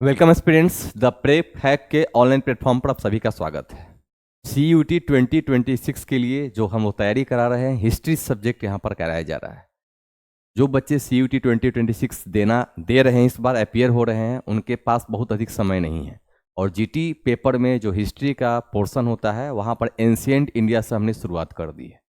Welcome students, the prep hack के online platform पर आप सभी का स्वागत है। CUT 2026 के लिए जो हम लोग तैयारी करा रहे हैं, हिस्ट्री सब्जेक्ट यहाँ पर कराया जा रहा है। जो बच्चे CUT 2026 दे रहे हैं, इस बार अपीयर हो रहे हैं, उनके पास बहुत अधिक समय नहीं है। और GT पेपर में जो हिस्ट्री का पोर्शन होता है, वहाँ पर एंशिएंट इंडिया से हमने शुरुआत कर दी है।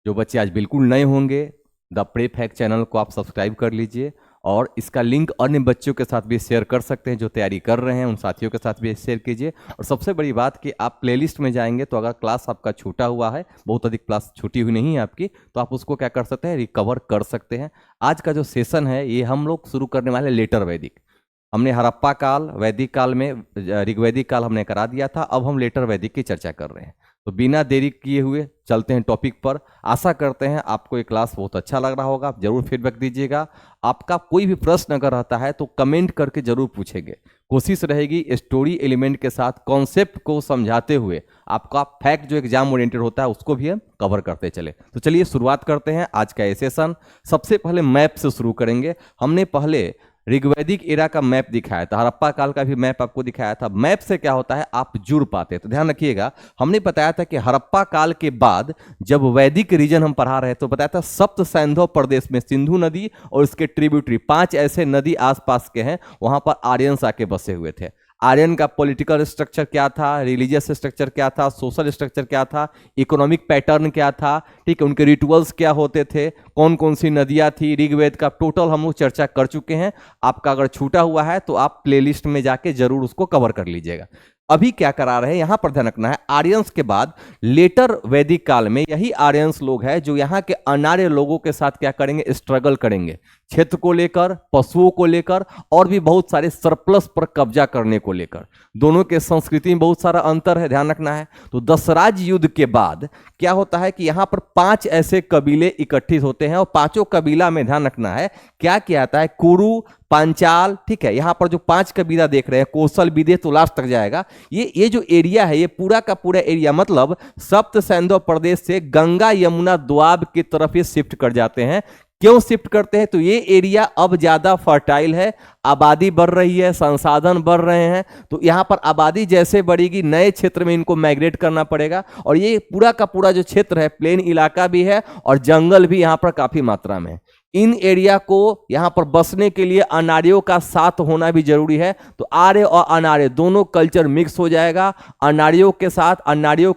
जो बच्चे आज बिल्कुल नए होंगे, द प्रेप हैक चैनल को आप सब्सक्राइब कर लीजिए और इसका लिंक अन्य बच्चों के साथ भी शेयर कर सकते हैं। जो तैयारी कर रहे हैं उन साथियों के साथ भी शेयर कीजिए। और सबसे बड़ी बात कि आप प्लेलिस्ट में जाएंगे तो अगर क्लास आपका छूटा हुआ है, बहुत अधिक क्लास छूटी हुई नहीं है आपकी, तो आप उसको क्या कर सकते हैं, रिकवर कर सकते हैं। आज का जो सेशन है ये हम लोग शुरू करने वाले लेटर वैदिक। हमने हड़प्पा काल, वैदिक काल में ऋग्वैदिक काल हमने करा दिया था, अब हम लेटर वैदिक की चर्चा कर रहे हैं। तो बिना देरी किए हुए चलते हैं टॉपिक पर। आशा करते हैं आपको ये क्लास बहुत अच्छा लग रहा होगा। आप जरूर फीडबैक दीजिएगा। आपका कोई भी प्रश्न अगर रहता है तो कमेंट करके जरूर पूछेंगे। कोशिश रहेगी स्टोरी एलिमेंट के साथ कॉन्सेप्ट को समझाते हुए आपका फैक्ट जो एग्जाम ओरिएंटेड होता है उसको भी हम कवर करते चले। तो चलिए शुरुआत करते हैं आज का ये सेशन। सबसे पहले मैप से शुरू करेंगे। हमने पहले ऋग्वैदिक एरा का मैप दिखाया था, हड़प्पा काल का भी मैप आपको दिखाया था। मैप से क्या होता है, आप जुड़ पाते। तो ध्यान रखिएगा, हमने बताया था कि हड़प्पा काल के बाद जब वैदिक रीजन हम पढ़ा रहे तो बताया था सप्त सैंधव प्रदेश में सिंधु नदी और उसके ट्रिब्यूटरी 5 ऐसे नदी आसपास के हैं, वहां पर आर्यंस आके बसे हुए थे। आर्यन का पॉलिटिकल स्ट्रक्चर क्या था, रिलीजियस स्ट्रक्चर क्या था, सोशल स्ट्रक्चर क्या था, इकोनॉमिक पैटर्न क्या था, ठीक है, उनके रिचुअल्स क्या होते थे, कौन कौन सी नदियां थी, ऋग्वेद का टोटल हम लोग चर्चा कर चुके हैं। आपका अगर छूटा हुआ है तो आप प्लेलिस्ट में जाके जरूर उसको कवर कर लीजिएगा। अभी क्या करा रहे हैं, यहां पर ध्यान रखना है, आर्यंस के बाद लेटर वैदिक काल में यही आर्यंस लोग हैं जो यहां के अनार्य लोगों के साथ क्या करेंगे, स्ट्रगल करेंगे, क्षेत्र को लेकर, पशुओं को लेकर और भी बहुत सारे सरप्लस पर कब्जा करने को लेकर। दोनों के संस्कृति में बहुत सारा अंतर है, ध्यान रखना है। तो दशराज युद्ध के बाद क्या होता है कि यहां पर 5 ऐसे कबीले इकट्ठित होते हैं और पांचों कबीला में ध्यान रखना है क्या किया जाता है, कुरु, पांचाल, ठीक है, यहां पर जो 5 कबीला देख रहे हैं, कौशल, विदेह, तो लास्ट तक जाएगा। ये जो एरिया है, ये पूरा का पूरा एरिया मतलब सप्त सैंधव प्रदेश से गंगा यमुना दोआब की तरफ ये शिफ्ट कर जाते हैं। क्यों शिफ्ट करते हैं, तो ये एरिया अब ज्यादा फर्टाइल है, आबादी बढ़ रही है, संसाधन बढ़ रहे हैं, तो यहां पर आबादी जैसे बढ़ेगी नए क्षेत्र में इनको माइग्रेट करना पड़ेगा। और ये पूरा का पूरा जो क्षेत्र है प्लेन इलाका भी है और जंगल भी यहां पर काफी मात्रा में है। इन एरिया को यहां पर बसने के लिए अनार्यों का साथ होना भी जरूरी है। तो आर्य और अनार्य दोनों कल्चर मिक्स हो जाएगा। अनार्यों के साथ अनार्यों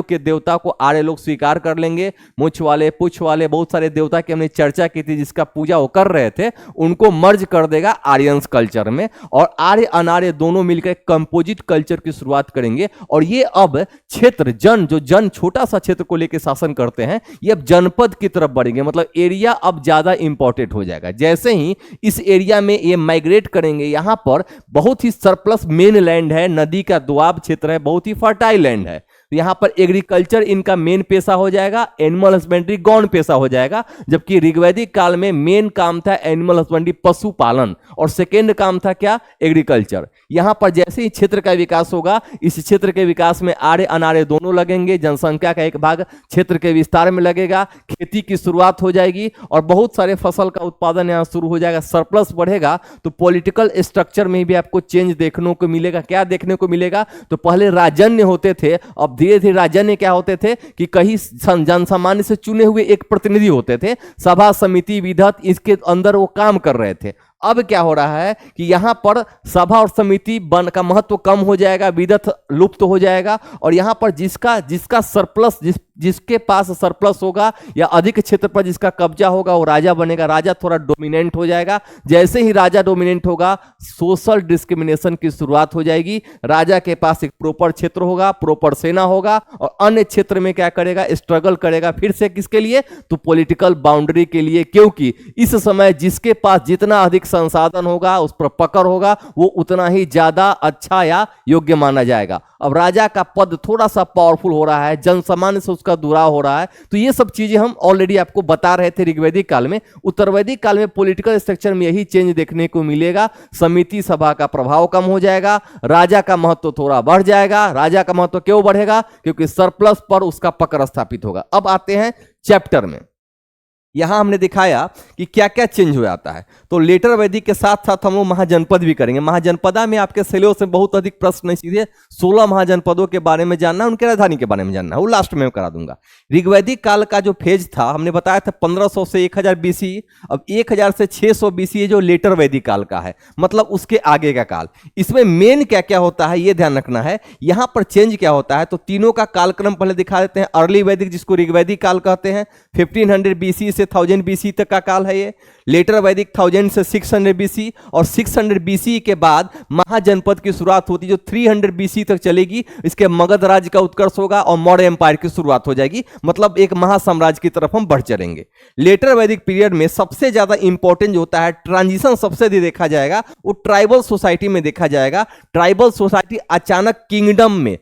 के देवता को आर्य लोग स्वीकार कर लेंगे। मुछ वाले, पुछ वाले, बहुत सारे देवता की हमने चर्चा की थी जिसका पूजा वो कर रहे थे, उनको मर्ज कर देगा आर्यंस कल्चर में। और आर्य अनार्य दोनों मिलकर कंपोजिट कल्चर की शुरुआत करेंगे। और ये अब क्षेत्र जन छोटा सा क्षेत्र को लेकर शासन करते हैं, ये अब जनपद की तरफ बढ़ेंगे, मतलब एरिया अब ज्यादा इंपॉर्टेंट हो जाएगा। जैसे ही इस एरिया में ये माइग्रेट करेंगे, यहां पर बहुत ही सरप्लस मेन लैंड है, नदी का दोआब क्षेत्र है, बहुत ही फर्टाइल लैंड है। तो यहां पर एग्रीकल्चर इनका मेन पेशा हो जाएगा, एनिमल हस्बेंड्री गौण पेशा हो जाएगा। जबकि ऋग्वैदिक काल में मेन काम था एनिमल हस्बेंड्री, पशुपालन, और सेकेंड काम था क्या, एग्रीकल्चर। यहां पर जैसे ही क्षेत्र का विकास होगा, इस क्षेत्र के विकास में आर्य अनार्य दोनों लगेंगे, जनसंख्या का एक भाग क्षेत्र के विस्तार में लगेगा, खेती की शुरुआत हो जाएगी और बहुत सारे फसल का उत्पादन यहां शुरू हो जाएगा, सरप्लस बढ़ेगा। तो पॉलिटिकल स्ट्रक्चर में भी आपको चेंज देखने को मिलेगा। क्या देखने को मिलेगा, तो पहले राजन्य होते थे, अब धीरे धीरे राजन्य क्या होते थे कि कहीं जनसामान्य से चुने हुए एक प्रतिनिधि होते थे, सभा समिति विधत, इसके अंदर वो काम कर रहे थे। अब क्या हो रहा है कि यहां पर सभा और समिति बन का महत्व कम हो जाएगा, विधत लुप्त हो जाएगा। और यहां पर जिसका सरप्लस, जिसके पास सरप्लस होगा या अधिक क्षेत्र पर जिसका कब्जा होगा वो राजा बनेगा, राजा थोड़ा डोमिनेंट हो जाएगा। जैसे ही राजा डोमिनेंट होगा, सोशल डिस्क्रिमिनेशन की शुरुआत हो जाएगी। राजा के पास एक प्रॉपर क्षेत्र होगा, प्रॉपर सेना होगा और अन्य क्षेत्र में क्या करेगा, स्ट्रगल करेगा। फिर से किसके लिए, तो पॉलिटिकल बाउंड्री के लिए, क्योंकि इस समय जिसके पास जितना अधिक संसाधन होगा, उस पर पकड़ होगा, वो उतना ही ज्यादा अच्छा या योग्य माना जाएगा। अब राजा का पद थोड़ा सा पावरफुल हो रहा है, जनसामान्य से उसका दुराव हो रहा है। तो ये सब चीजें हम ऑलरेडी आपको बता रहे थे ऋग्वैदिक काल में। उत्तर वैदिक काल में पॉलिटिकल स्ट्रक्चर में यही चेंज देखने को मिलेगा। समिति सभा का प्रभाव कम हो जाएगा, राजा का महत्व थोड़ा बढ़ जाएगा। राजा का महत्व क्यों बढ़ेगा, क्योंकि सरप्लस पर उसका पकड़ स्थापित होगा। अब आते हैं चैप्टर में। यहां हमने दिखाया कि क्या क्या चेंज हो जाता है। तो लेटर वैदिक के साथ साथ हम लोग महाजनपद भी करेंगे। महाजनपदा में आपके सिलेबस में बहुत अधिक प्रश्न है, सीधे 16 महाजनपदों के बारे में जानना, उनके राजधानी के बारे में जानना, वो लास्ट में करा दूंगा। ऋग्वैदिक काल का जो फेज था हमने बताया था 1500 से 1000 BC। अब 1000 से 600 BC जो लेटर वैदिक काल का है, मतलब उसके आगे का काल। इसमें मेन क्या क्या होता है ये ध्यान रखना है। यहां पर चेंज क्या होता है, तो तीनों का कालक्रम पहले दिखा देते हैं। अर्ली वैदिक जिसको ऋग्वैदिक काल कहते हैं, 1500 BC से 1000 BC तक का काल है ये। लेटर वैदिक 1000 से 600 BC, और 600 BC के बाद महाजनपद की शुरुआत होती है जो 300 BC तक चलेगी। इसके मगध राज्य का उत्कर्ष होगा और मौर्य एम्पायर की शुरुआत हो जाएगी, मतलब एक महासाम्राज्य की तरफ हम बढ़ चलेंगे। लेटर वैदिक पीरियड में सबसे ज्यादा इंपॉर्टेंट जो होता है, ट्रांजिशन सबसे अधिक देखा जाएगा, वो ट्राइबल सोसाइटी में देखा जाएगा। ट्राइबल सोसाइटी अचानक किंगडम में,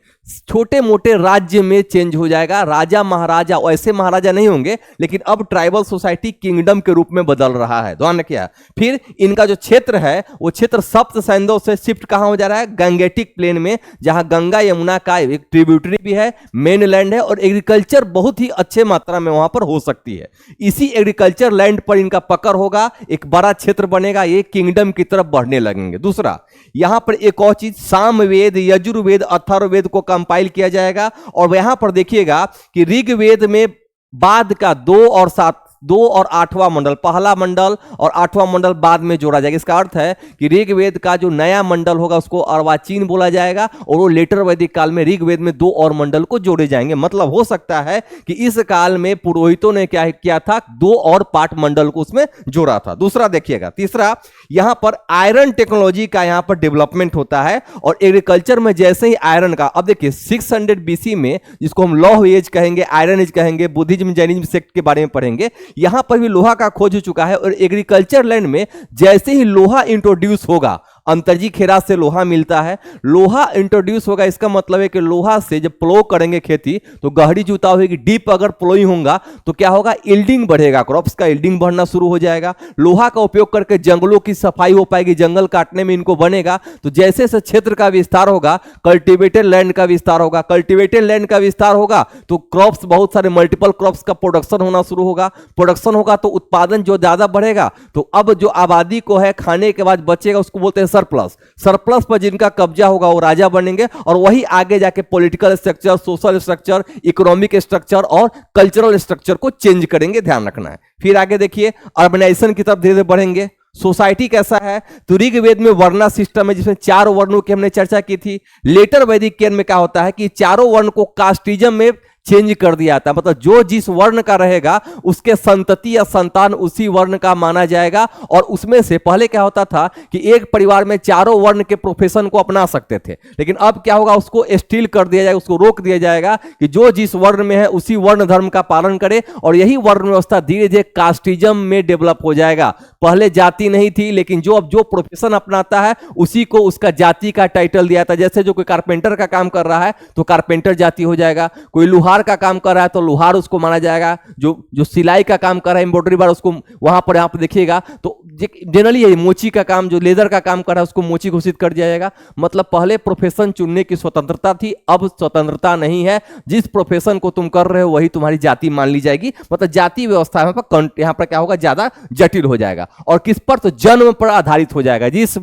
छोटे मोटे राज्य में चेंज हो जाएगा। राजा महाराजा वैसे महाराजा नहीं होंगे, लेकिन अब ट्राइबल सोसाइटी किंगडम के रूप में बदल रहा है। ध्यान रखिए। फिर इनका जो क्षेत्र है वो क्षेत्र सप्त सैंधव से शिफ्ट कहां हो जा रहा है, गंगेटिक प्लेन में, जहां गंगा यमुना का एक ट्रिब्यूटरी भी है, मेन लैंड है, और एग्रीकल्चर बहुत ही अच्छे मात्रा में वहां पर हो सकती है। इसी एग्रीकल्चर लैंड पर इनका पकड़ होगा, एक बड़ा क्षेत्र बनेगा, ये किंगडम की तरफ बढ़ने लगेंगे। दूसरा, यहां पर एक और चीज, सामवेद, यजुर्वेद, अथर्ववेद को कंपाइल किया जाएगा। और यहां पर देखिएगा कि ऋग्वेद में बाद का 2 और 8वां मंडल, पहला मंडल और 8वां मंडल बाद में जोड़ा जाएगा। इसका अर्थ है कि ऋग्वेद का जो नया मंडल होगा उसको अर्वाचीन बोला जाएगा, और वो लेटर वैदिक काल में ऋग्वेद में 2 और मंडल को जोड़े जाएंगे। मतलब हो सकता है कि इस काल में पुरोहितों ने क्या किया था, 2 और पार्ट मंडल को उसमें जोड़ा था। दूसरा देखिएगा। तीसरा, यहां पर आयरन टेक्नोलॉजी का यहां पर डेवलपमेंट होता है, और एग्रीकल्चर में जैसे ही आयरन का, अब देखिए 600 BC में, जिसको हम लौह एज कहेंगे, आयरन एज कहेंगे, बुद्धिज्म जैनिज्म सेक्ट के बारे में पढ़ेंगे, यहां पर भी लोहा का खोज हो चुका है। और एग्रीकल्चर लैंड में जैसे ही लोहा इंट्रोड्यूस होगा, अंतर्जी खेरा से लोहा मिलता है, लोहा इंट्रोड्यूस होगा, इसका मतलब है कि लोहा से जब प्लो करेंगे खेती तो गहरी जुताई होगी, डीप अगर प्लोइंग होगा तो क्या होगा, यील्डिंग बढ़ेगा, क्रॉप्स का यील्डिंग बढ़ना शुरू हो जाएगा। लोहा का उपयोग करके जंगलों की सफाई हो पाएगी, जंगल काटने में इनको बनेगा। तो जैसे जैसे क्षेत्र का विस्तार होगा, कल्टिवेटेड लैंड का विस्तार होगा, कल्टिवेटेड लैंड का विस्तार होगा तो क्रॉप्स, बहुत सारे मल्टीपल क्रॉप्स का प्रोडक्शन होना शुरू होगा। प्रोडक्शन होगा तो उत्पादन जो ज्यादा बढ़ेगा, तो अब जो आबादी को है खाने के बाद बचेगा उसको बोलते हैं सरप्लस। सरप्लस पर जिनका कब्जा होगा वो राजा बनेंगे, और वही आगे जाके political structure, social structure, economic structure और कल्चरल स्ट्रक्चर को चेंज करेंगे, ध्यान रखना है। फिर आगे देखिए, अर्बनाइजेशन की तरफ धीरे धीरे बढ़ेंगे। सोसाइटी कैसा है, तो ऋग्वेद में वर्णा सिस्टम है जिसमें 4 वर्णों की हमने चर्चा की थी। लेटर वैदिक काल में क्या होता है कि चारों वर्ण को कास्टिज्म में चेंज कर दिया जाता है, मतलब जो जिस वर्ण का रहेगा उसके संतति या संतान उसी वर्ण का माना जाएगा। और उसमें से पहले क्या होता था कि एक परिवार में चारों वर्ण के प्रोफेशन को अपना सकते थे, लेकिन अब क्या होगा, उसको स्टील कर दिया जाएगा, उसको रोक दिया जाएगा कि जो जिस वर्ण में है उसी वर्ण धर्म का पालन करे। और यही वर्ण व्यवस्था धीरे धीरे कास्टिज्म में डेवलप हो जाएगा। पहले जाति नहीं थी, लेकिन जो अब जो प्रोफेशन अपनाता है उसी को उसका जाति का टाइटल दिया था। जैसे जो कोई कारपेंटर का काम कर रहा है तो कारपेंटर जाति हो जाएगा, कोई लोहार का काम कर रहा है तो लोहार उसको माना जाएगा, जो सिलाई का काम कर रहा है, एम्ब्रॉयडरी बार, उसको वहां पर यहां पर देखिएगा तो जनरली ये मोची का काम, जो लेदर का काम कर रहा है उसको मोची घोषित कर दिया जाएगा। मतलब पहले प्रोफेशन चुनने की स्वतंत्रता थी, अब स्वतंत्रता नहीं है। जिस प्रोफेशन को तुम कर रहे हो वही तुम्हारी जाति मान ली जाएगी। मतलब जाति व्यवस्था यहां पर क्या होगा, ज्यादा जटिल हो जाएगा। और किस पर, तो जन्म पर आधारित हो जाएगा। जिस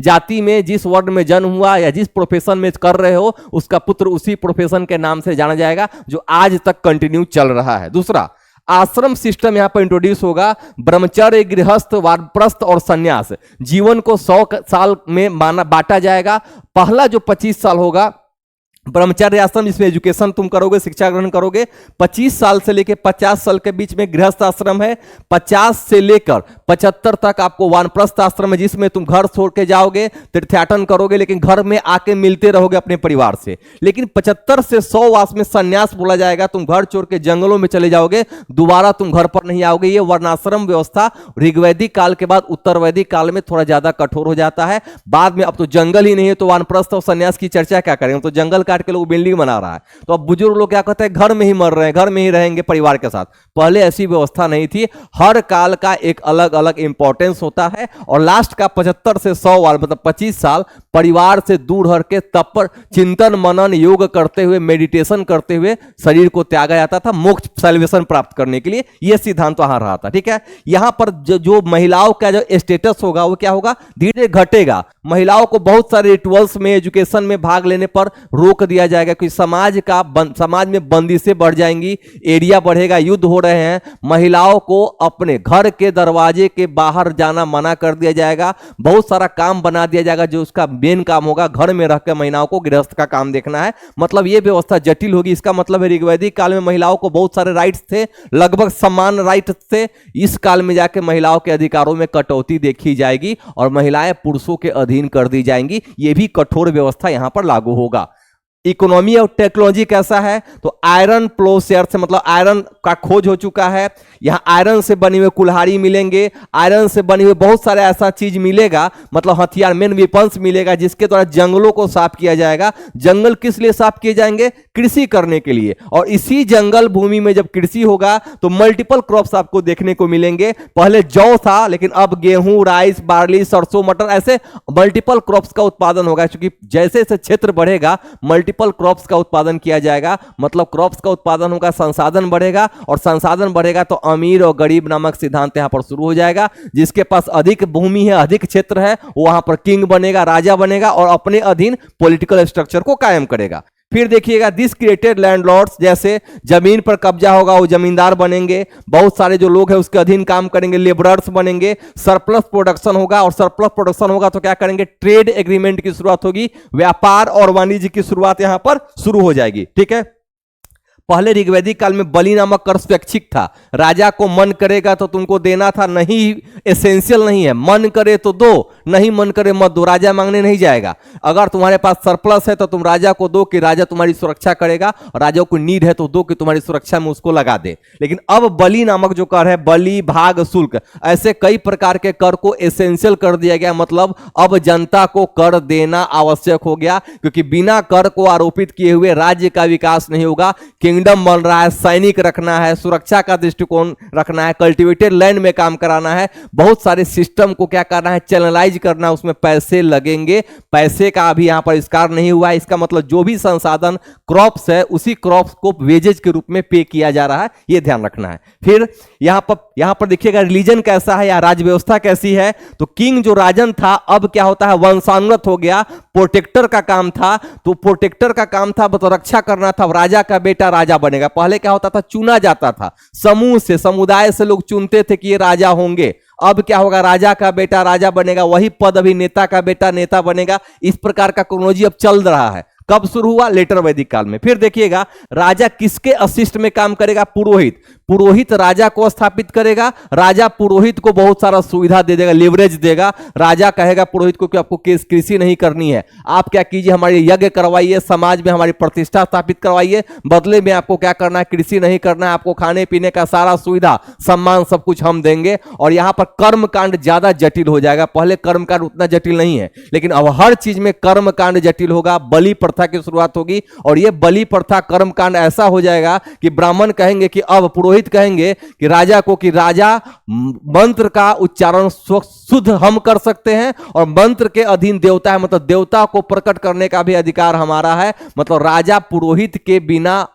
जाति में, जिस वर्ण में जन्म हुआ या जिस प्रोफेशन में कर रहे हो, उसका पुत्र उसी प्रोफेशन के नाम से जाना जाएगा, जो आज तक कंटिन्यू चल रहा है। दूसरा, आश्रम सिस्टम यहां पर इंट्रोड्यूस होगा। ब्रह्मचर्य, गृहस्थ, वानप्रस्थ और सन्यास, जीवन को 100 साल में बांटा जाएगा। पहला जो 25 साल होगा ब्रह्मचर्य आश्रम, जिसमें एजुकेशन तुम करोगे, शिक्षा ग्रहण करोगे। 25 साल से लेकर 50 साल के बीच में गृहस्थ आश्रम है। 50 से लेकर 75 तक आपको वानप्रस्थ आश्रम है, जिसमें तुम घर छोड़ के जाओगे, तीर्थयाटन करोगे, लेकिन घर में आके मिलते रहोगे अपने परिवार से। लेकिन 75 से 100 वास में संन्यास बोला जाएगा, तुम घर छोड़ के जंगलों में चले जाओगे, दोबारा तुम घर पर नहीं आओगे। ये वर्णाश्रम व्यवस्था ऋग्वैदिक काल के बाद उत्तर वैदिक काल में थोड़ा ज्यादा कठोर हो जाता है। बाद में अब तो जंगल ही नहीं है तो वानप्रस्थ और संन्यास की चर्चा क्या करेंगे, तो जंगल काट के लोग बिल्डिंग बना रहा है। तो अब बुजुर्ग लोग क्या कहते हैं, घर में ही मर रहे हैं, घर में ही रहेंगे परिवार के साथ। पहले ऐसी व्यवस्था नहीं थी। हर काल का एक अलग अलग इंपॉर्टेंस होता है। और लास्ट का 75 से 100 वाल, मतलब 25 साल परिवार से दूर हट के तप पर चिंतन मनन योग करते हुए मेडिटेशन करते हुए शरीर को त्यागा जाता था मोक्ष सेल्वेशन प्राप्त करने के लिए। यह सिद्धांत वहां रहा था। ठीक है, यहां पर जो महिलाओं का जो स्टेटस होगा वो क्या होगा, धीरे घटेगा। महिलाओं को बहुत सारे रिचुअल्स में एजुकेशन में भाग लेने पर रोक दिया जाएगा, क्योंकि समाज में बंदिशें बढ़ जाएंगी, एरिया बढ़ेगा, युद्ध हो रहे हैं। महिलाओं को अपने घर के दरवाजे के बाहर जाना मना कर दिया जाएगा, बहुत सारा काम बना दिया जाएगा जो उसका मेन काम होगा घर में रहकर महिलाओं को गृहस्थ का काम देखना है। मतलब यह व्यवस्था जटिल होगी। इसका मतलब है ऋग्वैदिक काल में महिलाओं को बहुत सारे राइट्स थे, लगभग समान राइट्स थे। इस काल में जाके महिलाओं के अधिकारों में कटौती देखी जाएगी और महिलाएं पुरुषों के अधीन कर दी जाएंगी। यह भी कठोर व्यवस्था यहां पर लागू होगा। इकोनॉमी और टेक्नोलॉजी कैसा है, तो आयरन प्लोशेयर से मतलब आयरन का खोज हो चुका है। यहां आयरन से बनी हुई कुल्हाड़ी मिलेंगे, आयरन से बनी हुई बहुत सारे ऐसा चीज मिलेगा, मतलब हथियार मेन वेपन्स मिलेगा, जिसके द्वारा जंगलों को साफ किया जाएगा। जंगल किस लिए साफ किए जाएंगे, कृषि करने के लिए। और इसी जंगल भूमि में जब कृषि होगा तो मल्टीपल क्रॉप्स आपको देखने को मिलेंगे। पहले जौ था, लेकिन अब गेहूं, राइस, बार्ली, सरसों, मटर, ऐसे मल्टीपल क्रॉप्स का उत्पादन होगा। क्योंकि जैसे जैसे क्षेत्र बढ़ेगा मल्टीपल क्रॉप्स का उत्पादन किया जाएगा, मतलब क्रॉप्स का उत्पादन होगा, संसाधन बढ़ेगा, और संसाधन बढ़ेगा तो अमीर और गरीब नामक सिद्धांत यहां पर शुरू हो जाएगा। जिसके पास अधिक भूमि है, अधिक क्षेत्र है, वो वहां पर किंग बनेगा, राजा बनेगा और अपने अधीन पॉलिटिकल स्ट्रक्चर को कायम करेगा। फिर देखिएगा दिस क्रिएटेड लैंडलॉर्ड्स, जैसे जमीन पर कब्जा होगा वो जमींदार बनेंगे, बहुत सारे जो लोग हैं उसके अधीन काम करेंगे, लेबरर्स बनेंगे। सरप्लस प्रोडक्शन होगा, और सरप्लस प्रोडक्शन होगा तो क्या करेंगे, ट्रेड एग्रीमेंट की शुरुआत होगी, व्यापार और वाणिज्य की शुरुआत यहां पर शुरू हो जाएगी। ठीक है, पहले ऋग्वैदिक काल में बलि नामक कर स्वैच्छिक था। राजा को मन करेगा तो तुमको देना था, नहीं एसेंशियल नहीं है, मन करे तो दो, नहीं मन करे मत दो, राजा मांगने नहीं जाएगा। अगर तुम्हारे पास सरप्लस है तो तुम राजा को दो कि राजा तुम्हारी सुरक्षा करेगा, और राजा को नीड है तो दो कि तुम्हारी सुरक्षा में उसको लगा दे। लेकिन अब बलि नामक जो कर है, बलि, भाग, शुल्क, ऐसे कई प्रकार के कर को एसेंशियल कर दिया गया। मतलब अब जनता को कर देना आवश्यक हो गया, क्योंकि बिना कर को आरोपित किए हुए राज्य का विकास नहीं होगा। किंगडम बन रहा है, सैनिक रखना है, सुरक्षा का दृष्टिकोण रखना है, कल्टीवेटेड लैंड में काम कराना है, बहुत सारे सिस्टम को क्या करना है, चैनलाइज करना है, उसमें पैसे लगेंगे। पैसे का अभी यहां पर इस्कार नहीं हुआ है। इसका मतलब जो भी संसाधन क्रॉप्स है उसी क्रॉप्स को वेजेज के रूप में पे किया जा रहा है, यह ध्यान रखना है। फिर यहां पर देखिएगा रिलीजन कैसा है या राज व्यवस्था कैसी है, तो किंग जो राजन था अब क्या होता है, वंशानुगत हो गया। प्रोटेक्टर का काम था, तो प्रोटेक्टर का काम था तो रक्षा करना था, राजा का बेटा राजा बनेगा। पहले क्या होता था, चुना जाता था, समूह से, समुदाय से लोग चुनते थे कि ये राजा होंगे। अब क्या होगा, राजा का बेटा राजा बनेगा, वही पद अभी नेता का बेटा नेता बनेगा। इस प्रकार का क्रोनोलॉजी अब चल रहा है। कब शुरू हुआ, लेटर वैदिक काल में। फिर देखिएगा राजा किसके असिस्ट में काम करेगा, पुरोहित। पुरोहित राजा को स्थापित करेगा, राजा पुरोहित को बहुत सारा सुविधा दे देगा, लेवरेज देगा। राजा कहेगा पुरोहित को कि आपको कृषि नहीं करनी है, आप क्या कीजिए, हमारे यज्ञ करवाइए, समाज में हमारी प्रतिष्ठा स्थापित करवाइए, बदले में आपको क्या करना है, कृषि नहीं करना है, आपको खाने पीने का सारा सुविधा सम्मान सब कुछ हम देंगे। और यहां पर कर्म कांड ज्यादा जटिल हो जाएगा। पहले कर्म कांड उतना जटिल नहीं है, लेकिन अब हर चीज में कर्म कांड जटिल होगा। बलि प्रथा की शुरुआत होगी, और यह बलि प्रथा कर्म कांड ऐसा हो जाएगा कि ब्राह्मण कहेंगे कि अब पुरोहित कहेंगे कि राजा को कि राजा मंत्र का उच्चारण शुद्ध हम कर सकते हैं, और मंत्र के अधीन देवता है, मतलब देवता को प्रकट करने का भी अधिकार हमारा है। मतलब राजा पुरोहित के बिना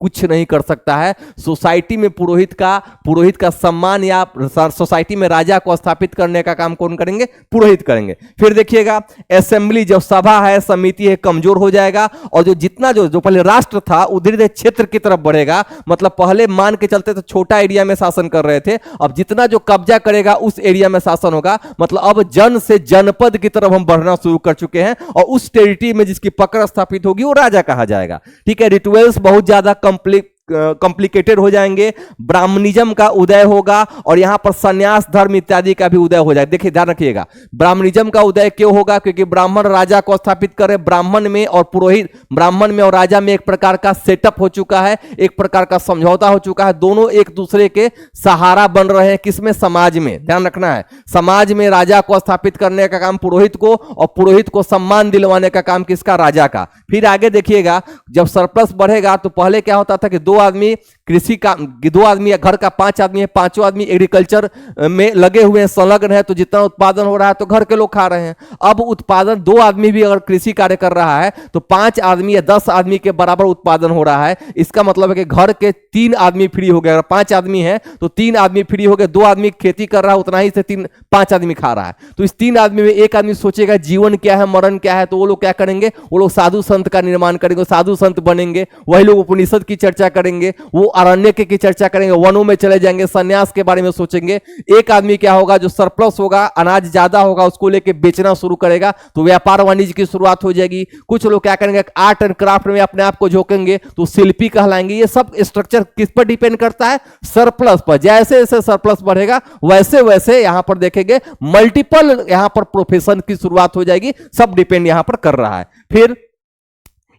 कुछ नहीं कर सकता है। सोसाइटी में पुरोहित का सम्मान, या सोसाइटी में राजा को स्थापित करने का काम कौन करेंगे, पुरोहित करेंगे। फिर देखिएगा असेंबली, जो सभा है, समिति है, कमजोर हो जाएगा, और जो पहले राष्ट्र था वो धीरे धीरे क्षेत्र की तरफ बढ़ेगा। मतलब पहले मान के चलते तो छोटा एरिया में शासन कर रहे थे, अब जितना जो कब्जा करेगा उस एरिया में शासन होगा। मतलब अब जन से जनपद की तरफ हम बढ़ना शुरू कर चुके हैं, और उस टेरिटरी में जिसकी पकड़ स्थापित होगी वो राजा कहा जाएगा। ठीक है, रिचुअल्स बहुत ज्यादा कॉम्प्लिकेटेड हो जाएंगे। ब्राह्मणिज्म का उदय होगा, और यहां पर संन्यास धर्म इत्यादि का भी उदय हो जाएगा। देखिए ध्यान रखिएगा, ब्राह्मणिज्म का उदय क्यों होगा, क्योंकि ब्राह्मण राजा को स्थापित करे। ब्राह्मण में और पुरोहित, ब्राह्मण में और राजा में एक प्रकार का सेटअप हो चुका है, एक प्रकार का समझौता हो चुका है। दोनों एक दूसरे के सहारा बन रहे हैं, किसमें, समाज में। ध्यान रखना है, समाज में राजा को स्थापित करने का काम पुरोहित को, और पुरोहित को सम्मान दिलवाने का काम किसका, राजा का। फिर आगे देखिएगा, जब सरप्लस बढ़ेगा तो पहले क्या होता था कि दो 2 आदमी कृषि का, 2 आदमी या घर का 5 आदमी है, 5 आदमी एग्रीकल्चर में लगे हुए हैं, संलग्न है, तो जितना उत्पादन हो रहा है तो घर के लोग खा रहे हैं। अब उत्पादन 2 आदमी भी अगर कृषि कार्य कर रहा है तो 5 आदमी या 10 आदमी के बराबर उत्पादन हो रहा है। इसका मतलब है कि घर के 3 आदमी फ्री हो गए। अगर 5 आदमी है तो 3 आदमी फ्री हो गए, 2 आदमी खेती कर रहा है, उतना ही से 5 आदमी खा रहा है। तो इस 3 आदमी में एक आदमी सोचेगा जीवन क्या है, मरण क्या है, तो वो लोग क्या करेंगे, वो लोग साधु संत का निर्माण करेंगे, साधु संत बनेंगे। वही लोग उपनिषद की चर्चा करेंगे, वो अरण्यक की चर्चा करेंगे, वनों में चले जाएंगे, सन्यास के बारे में सोचेंगे। एक आदमी क्या होगा, जो सरप्लस होगा, अनाज ज्यादा होगा, उसको लेके बेचना शुरू करेगा, तो व्यापार वाणिज्य की शुरुआत हो जाएगी। कुछ लोग क्या करेंगे, आर्ट एंड क्राफ्ट में अपने आप को झोंकेंगे, तो शिल्पी कहलाएंगे। ये सब स्ट्रक्चर किस पर डिपेंड करता है, सरप्लस पर। जैसे जैसे सरप्लस बढ़ेगा वैसे वैसे यहां पर देखेंगे मल्टीपल यहां पर प्रोफेशन की शुरुआत हो जाएगी। सब डिपेंड यहां पर कर रहा है। फिर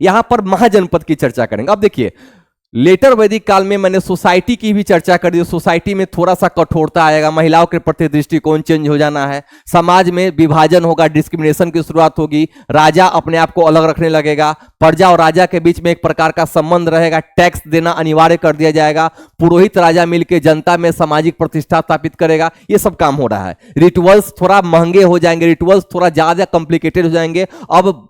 यहां पर महाजनपद की चर्चा करेंगे। अब देखिए, लेटर वैदिक काल में मैंने सोसाइटी की भी चर्चा कर दी। सोसाइटी में थोड़ा सा कठोरता आएगा, महिलाओं के प्रति दृष्टिकोण चेंज हो जाना है, समाज में विभाजन होगा, डिस्क्रिमिनेशन की शुरुआत होगी, राजा अपने आप को अलग रखने लगेगा, प्रजा और राजा के बीच में एक प्रकार का संबंध रहेगा, टैक्स देना अनिवार्य कर दिया जाएगा, पुरोहित राजा मिलकर जनता में सामाजिक प्रतिष्ठा स्थापित करेगा। ये सब काम हो रहा है। रिचुअल्स थोड़ा महंगे हो जाएंगे, रिचुअल्स थोड़ा ज्यादा कॉम्प्लिकेटेड हो जाएंगे। अब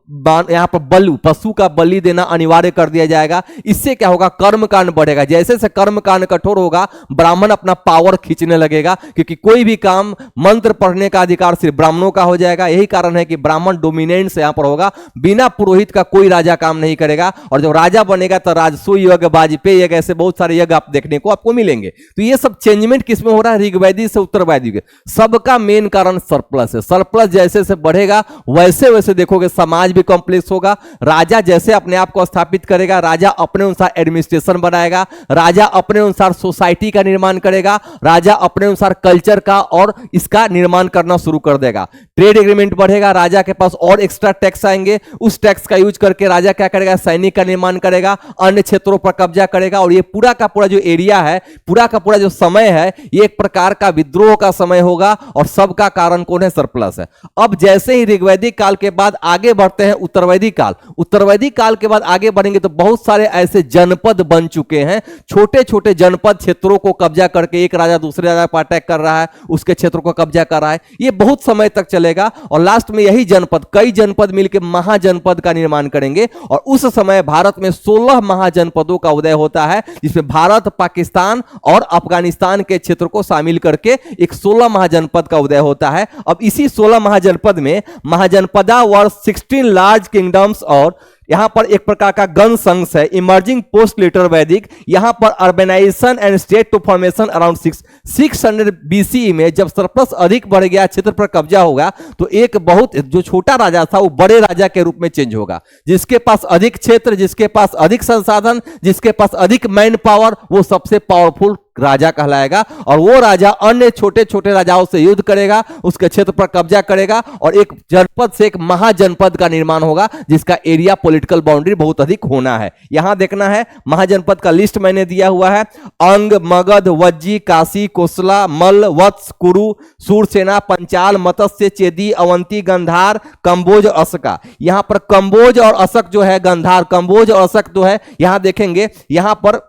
यहां पर पशु का बलि देना अनिवार्य कर दिया जाएगा। इससे क्या होगा, कर्मकांड बढ़ेगा। जैसे जैसे कर्मकांड कठोर होगा, ब्राह्मण अपना पावर खींचने लगेगा, क्योंकि कोई भी काम मंत्र पढ़ने का अधिकार सिर्फ ब्राह्मणों का हो जाएगा। यही कारण है कि ब्राह्मण डोमिनेंस यहां पर होगा। बिना पुरोहित का कोई राजा काम नहीं करेगा। और जब राजा बनेगा तो राजसूय यज्ञ, वाजपेयी यज्ञ, ऐसे बहुत सारे यज्ञ आप देखने को आपको मिलेंगे। तो ये सब चेंजमेंट किसमें हो रहा है, ऋग्वैदिक से उत्तरवैदिक। सबका मेन कारण सरप्लस है। सरप्लस जैसे जैसे बढ़ेगा वैसे वैसे देखोगे समाज भी कॉम्प्लेक्स होगा। राजा जैसे अपने आप को स्थापित करेगा, राजा अपने अनुसार एडमिनिस्ट्रेशन बनाएगा, राजा अपने अनुसार सोसाइटी का निर्माण करेगा, राजा अपने अनुसार कल्चर का और इसका निर्माण करना शुरू कर देगा। ट्रेड एग्रीमेंट बढ़ेगा, राजा के पास और एक्स्ट्रा टैक्स आएंगे, उस टैक्स का यूज करके राजा क्या करेगा, सैनिक का निर्माण करेगा, अन्य क्षेत्रों पर कब्जा करेगा। और ये पूरा का पूरा जो एरिया है, पूरा का पूरा जो समय है, ये एक प्रकार का विद्रोह का समय होगा। और सबका कारण कौन है, सरप्लस है। अब जैसे ही ऋग्वैदिक काल के बाद आगे बढ़ते हैं उत्तरवैदिक काल, उत्तरवैदिक काल के बाद आगे बढ़ेंगे तो बहुत सारे ऐसे जनपद बन चुके हैं। छोटे छोटे जनपद क्षेत्रों को कब्जा करके एक राजा दूसरे राजा पर अटैक कर रहा है, उसके क्षेत्रों को कब्जा कर रहा है। ये बहुत समय तक चलेगा और लास्ट में यही जनपद, कई जनपद मिलकर महाजनपद का निर्माण करेंगे। और उस समय भारत में 16 महाजनपदों का उदय होता है, जिसमें भारत, पाकिस्तान और अफगानिस्तान के क्षेत्र को शामिल करके एक 16 महाजनपद का उदय होता है। अब इसी 16 महाजनपद में महाजनपदा वर 16 लार्ज किंगडम्स, और यहां पर एक प्रकार का गण संघ है, इमर्जिंग पोस्ट लेटर वैदिक। यहां पर urbanisation and state to formation around 600 BCE में जब सरप्लस अधिक बढ़ गया, क्षेत्र पर कब्जा होगा, तो एक बहुत जो छोटा राजा था वो बड़े राजा के रूप में चेंज होगा। जिसके पास अधिक क्षेत्र, जिसके पास अधिक संसाधन, जिसके पास अधिक मैन पावर, वो सबसे पावरफुल राजा कहलाएगा। और वो राजा अन्य छोटे छोटे राजाओं से युद्ध करेगा, उसके क्षेत्र पर कब्जा करेगा और एक जनपद से एक महाजनपद का निर्माण होगा, जिसका एरिया पॉलिटिकल बाउंड्री बहुत अधिक होना है। यहां देखना है महाजनपद का लिस्ट मैंने दिया हुआ है। अंग, मगध, वज्जी, काशी, कोसला, मल्ल, वत्स, कुरु, सूरसेना, पंचाल, मत्स्य, चेदी, अवंती, गंधार, कंबोज, असका। यहां पर कंबोज और असक जो है, गंधार, कंबोज और असक जो है, यहां देखेंगे यहां पर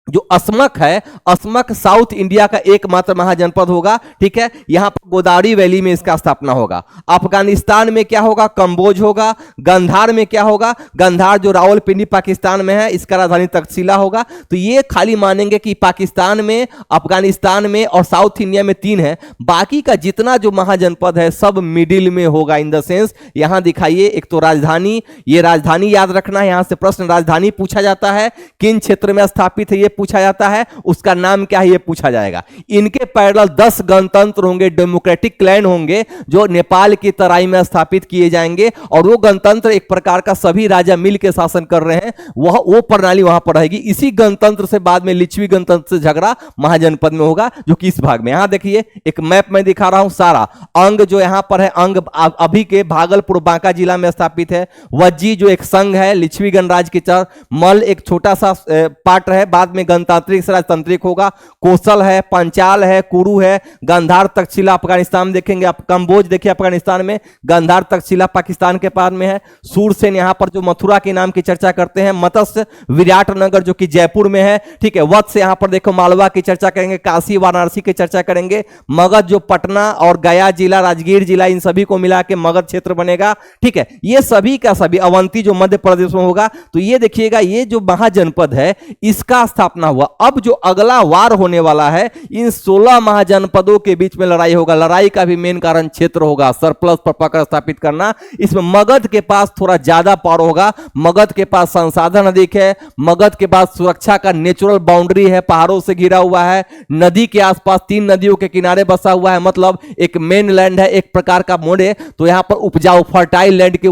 जो असमक है, असमक साउथ इंडिया का एकमात्र महाजनपद होगा। ठीक है, यहां पर गोदावरी वैली में इसका स्थापना होगा। अफगानिस्तान में क्या होगा, कंबोज होगा। गंधार में क्या होगा, गंधार जो रावलपिंडी पाकिस्तान में है, इसका राजधानी तक्षशिला होगा। तो ये खाली मानेंगे कि पाकिस्तान में, अफगानिस्तान में और साउथ इंडिया में 3 है। बाकी का जितना जो महाजनपद है सब मिडिल में होगा। इन द सेंस यहां दिखाइए, एक तो राजधानी, ये राजधानी याद रखना है। यहां से प्रश्न राजधानी पूछा जाता है, किन क्षेत्र में स्थापित है ये पूछा जाता है, उसका नाम क्या है ये पूछा जाएगा। इनके पैरेलल 10 गणतंत्र होंगे, डेमोक्रेटिक क्लैन होंगे, जो नेपाल की तराई में स्थापित किए जाएंगे। और वो गणतंत्र एक प्रकार का सभी राजा मिलकर शासन कर रहे हैं, वो प्रणाली वहां पर रहेगी। इसी गणतंत्र से बाद में लिच्छवी गणतंत्र से झगड़ा महाजनपद में होगा, जो कि इस भाग में। यहां देखिए एक मैप में दिखा रहा हूं सारा। अंग जो यहां पर है, अंग अभी के भागलपुर बांका जिला में स्थापित है। वज्जी जो एक संघ है लिच्छवी गणराज्य की तरह। मल एक छोटा सा पार्ट है, बाद में में गणतांत्रिक से राजतांत्रिक होगा। कोसल है, पंचाल है, कुरु है, गांधार तक्षशिला अफगानिस्तान देखेंगे आप, कंबोज देखिए अफगानिस्तान में, गांधार तक्षशिला पाकिस्तान के पास में है। सूरसेन यहां पर जो मथुरा के नाम की चर्चा करते हैं, मत्स्य विराटनगर जो कि जयपुर में है, ठीक है। वत्स यहां पर देखो मालवा की चर्चा करेंगे, काशी वाराणसी की चर्चा करेंगे। मगध जो पटना और गया जिला, राजगीर जिला, इन सभी को मिला के मगध क्षेत्र बनेगा, ठीक है। ये सभी का सभी, अवंती जो मध्य प्रदेश में होगा। तो ये देखिएगा, ये जो महाजनपद है इसका स्थापना हुआ। अब जो अगला वार होने वाला है, इन 16 महाजनपदों के बीच में लड़ाई होगा। लड़ाई का भी मेन कारण क्षेत्र होगा, सरप्लस पर पकड़ स्थापित करना। इसमें मगध के पास थोड़ा ज्यादा पावर होगा, मगध के पास संसाधन अधिक है, मगध के पास सुरक्षा का नेचुरल बाउंड्री है, पहाड़ों से घिरा हुआ है, नदी के आसपास 3 नदियों के किनारे बसा हुआ है, मतलब एक मेन लैंड है, एक प्रकार का मोड़ है। तो यहां पर उपजाऊ फर्टाइल लैंड की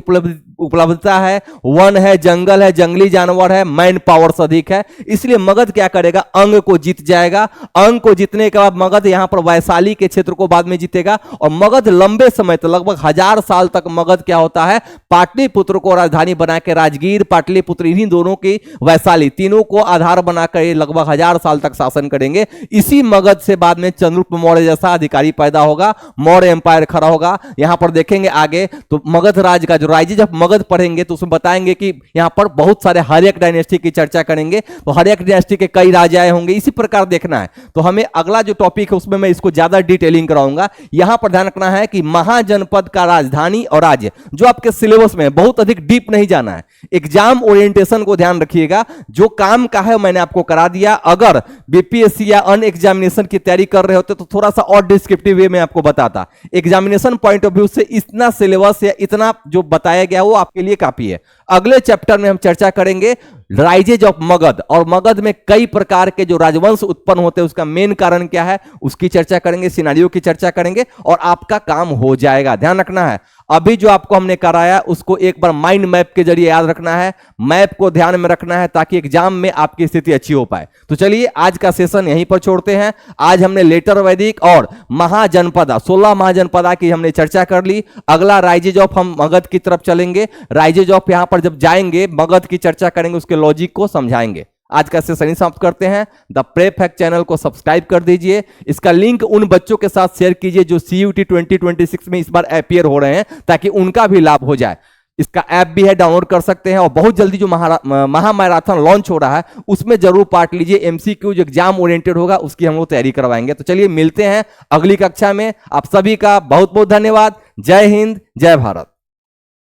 उपलब्धता है, वन है, जंगल है, जंगली जानवर है, मैन पावर अधिक है। इसलिए मगध क्या करेगा, अंग को जीत जाएगा। अंग को जीतने के बाद मगध यहां पर वैशाली के क्षेत्र को बाद में जीतेगा। और मगध लंबे समय तक, लगभग 1000 साल तक मगध क्या होता है, पाटलिपुत्र को राजधानी बना के, राजगीर पाटलिपुत्र इन्हीं दोनों की, वैशाली तीनों को आधार बनाकर लगभग 1000 साल तक शासन करेंगे। इसी मगध से बाद में चंद्रगुप्त मौर्य जैसा अधिकारी पैदा होगा, मौर्य एंपायर खड़ा होगा। यहां पर देखेंगे आगे तो मगध राज का जो राज्य, जब मगध पढ़ेंगे तो उसमें बताएंगे कि यहां पर बहुत सारे हर्यक डायनेस्टी की चर्चा करेंगे। तो हर्यक डायनेस्टी के कई राजाएं होंगे, इसी प्रकार देखना है। तो हमें अगला जो टॉपिक है उसमें मैं इसको ज्यादा डिटेलिंग कराऊंगा। यहां पर ध्यान रखना है कि महाजनपद का राजधानी और राज्य जो आपके सिलेबस में बहुत अधिक डीप नहीं जाना है, एग्जाम ओरिएंटेशन को ध्यान रखिएगा। जो काम का है मैंने आपको करा दिया। अगर बीपीएससी या अन्य एग्जामिनेशन की तैयारी कर रहे होते तो थोड़ा सा और डिस्क्रिप्टिव वे में आपको बताता। एग्जामिनेशन पॉइंट ऑफ व्यू से इतना सिलेबस या इतना जो बताया गया वो आपके लिए काफी है। अगले चैप्टर में हम चर्चा करेंगे राइजेज ऑफ मगध, और मगध में कई प्रकार के जो राजवंश उत्पन्न होते हैं उसका मेन कारण क्या है उसकी चर्चा करेंगे, सिनारियो की चर्चा करेंगे, और आपका काम हो जाएगा। ध्यान रखना है, अभी जो आपको हमने कराया उसको एक बार माइंड मैप के जरिए याद रखना है, मैप को ध्यान में रखना है ताकि एग्जाम में आपकी स्थिति अच्छी हो पाए। तो चलिए आज का सेशन यहीं पर छोड़ते हैं। आज हमने लेटर वैदिक और महाजनपदा 16 महाजनपदा की हमने चर्चा कर ली। अगला राइजेज ऑफ हम मगध की तरफ चलेंगे। राइजेज ऑफ यहां पर जब जाएंगे मगध की चर्चा करेंगे, उसके लॉजिक को समझाएंगे। आज का सेशन ही समाप्त करते हैं। द प्रेप हैक चैनल को सब्सक्राइब कर दीजिए। इसका लिंक उन बच्चों के साथ शेयर कीजिए जो CUT 2026 में इस बार अपीयर हो रहे हैं, ताकि उनका भी लाभ हो जाए। इसका ऐप भी है, डाउनलोड कर सकते हैं। और बहुत जल्दी जो महा मैराथन लॉन्च हो रहा है उसमें जरूर पार्ट लीजिए। MCQ जो एग्जाम ओरिएंटेड होगा उसकी हम लोग तैयारी करवाएंगे। तो चलिए मिलते हैं अगली कक्षा में। आप सभी का बहुत बहुत धन्यवाद। जय हिंद, जय भारत।